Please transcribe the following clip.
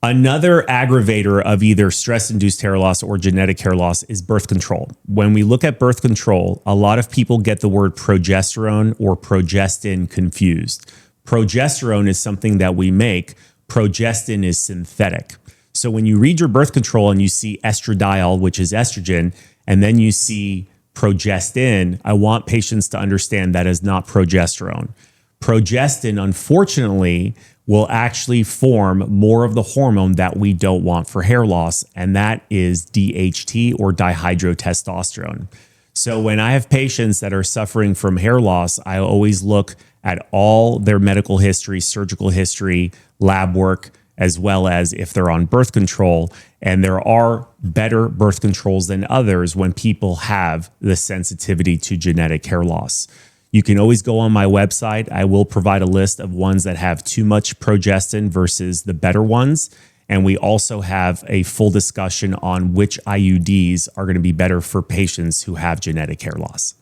Another aggravator of either stress-induced hair loss or genetic hair loss is birth control. When we look at birth control, a lot of people get the word progesterone or progestin confused. Progesterone is something that we make. Progestin is synthetic. So when you read your birth control and you see estradiol, which is estrogen, and then you see progestin, I want patients to understand that is not progesterone. Progestin, unfortunately, will actually form more of the hormone that we don't want for hair loss, and that is DHT or dihydrotestosterone. So when I have patients that are suffering from hair loss, I always look at all their medical history, surgical history, lab work, as well as if they're on birth control. And there are better birth controls than others when people have the sensitivity to genetic hair loss. You can always go on my website. I will provide a list of ones that have too much progestin versus the better ones. And we also have a full discussion on which IUDs are going to be better for patients who have genetic hair loss.